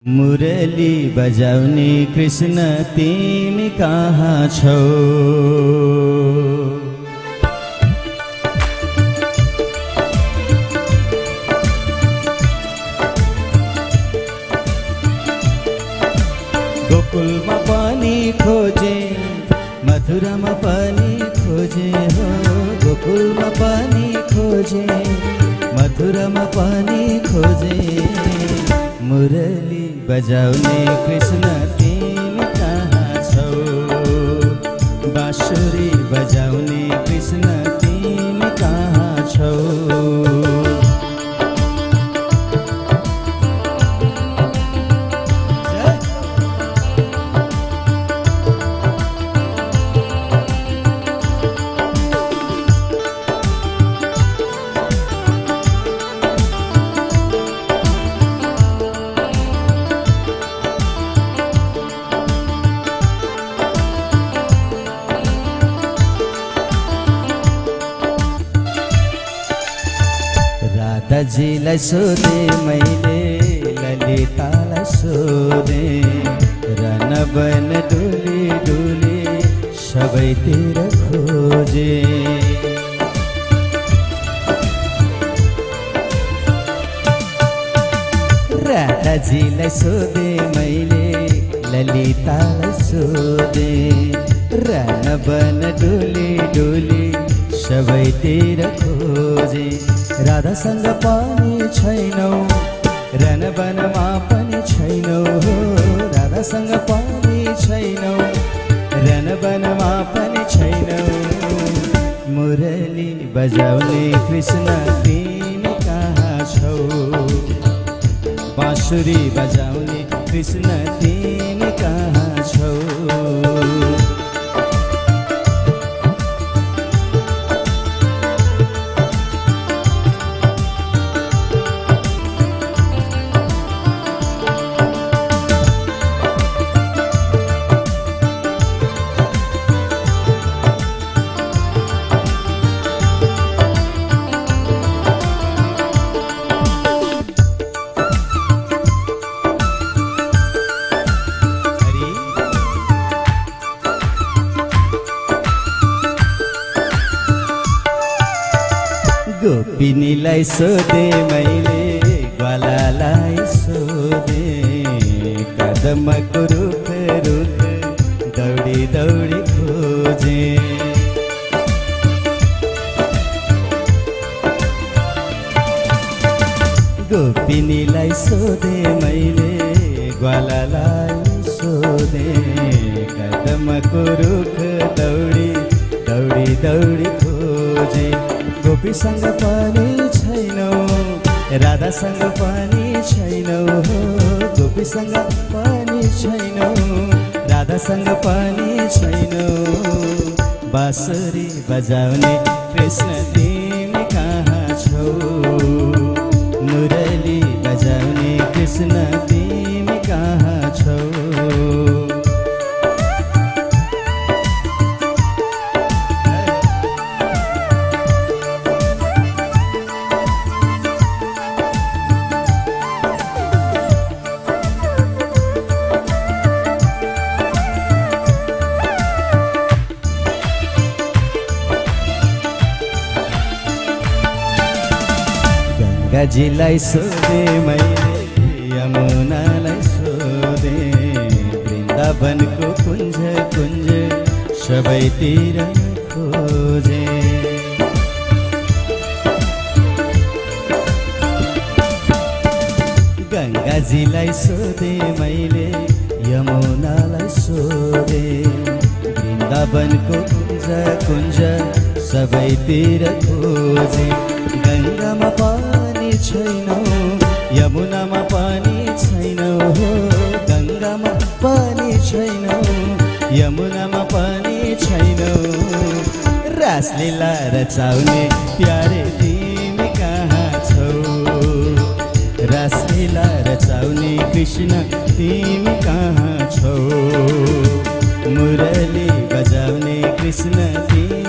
मुरली बजाउने कृष्ण तिमी कहाँ छौ? गोकुलमा पनि खोजे, मथुरामा पनि खोजे हो। गोकुलमा पनि खोजे, मथुरामा पनि खोजे। मुरली बजाउने कृष्ण तिमी कहाँ छौ? बाँसुरी बजाउने कृष्ण तिमी कहाँ छौ? राधाजीलाई सोधे मैले, ललितालाई सोधे। रन बन डुली डुली सबैतिर खोजे। राधाजीलाई सोधे मैले, ललितालाई सोधे। रन बन डुली डुली सबैतिर खोजे। राधासँग पनि छैनौ, रनवनमा पनि छैनौ हो। राधासँग पनि छैनौ, रनवनमा पनि छैनौ। मुरली बजाउने कृष्ण तिमी कहाँ छौ? बाँसुरी बजाउने कृष्ण तिमी कहाँ छौ? गोपिनीलाई सोधे मैले, ग्वालालाई सोधे। कदमको रुख रुख दौडी दौडी खोजे। गोपिनीलाई सोधे मैले, ग्वालालाई सोधे। कदमको रुख दौडी दौडी दौडी खोजे। गोपीसँग पनि छैनौ, राधासँग पनि छैनौ हो। गोपीसँग पनि छैनौ, राधासँग पनि छैनौ। बाँसुरी बजाउने कृष्ण तिमी कहाँ छौ? मुरली बजाउने कृष्ण तिमी कहाँ छौ? गंगाजीलाई सोधे मैले, यमुनालाई सोधे। वृन्दावनको कुञ्ज कुञ्ज सबैतिर खोजे। गंगाजीलाई सोधे मैले, यमुनालाई सोधे। वृन्दावनको कुञ्ज कुञ्ज सबैतिर खोजे। गंगामा पनि छैनौ, यमुनामा पनि छैनौ हो। गंगामा पनि छैनौ, यमुनामा पनि छैनौ। रासलीला रचाउने प्यारे तिमी कहाँ छौ? रासलीला रचाउने कृष्ण तिमी कहाँ छौ? मुरली बजाउने कृष्ण तिमी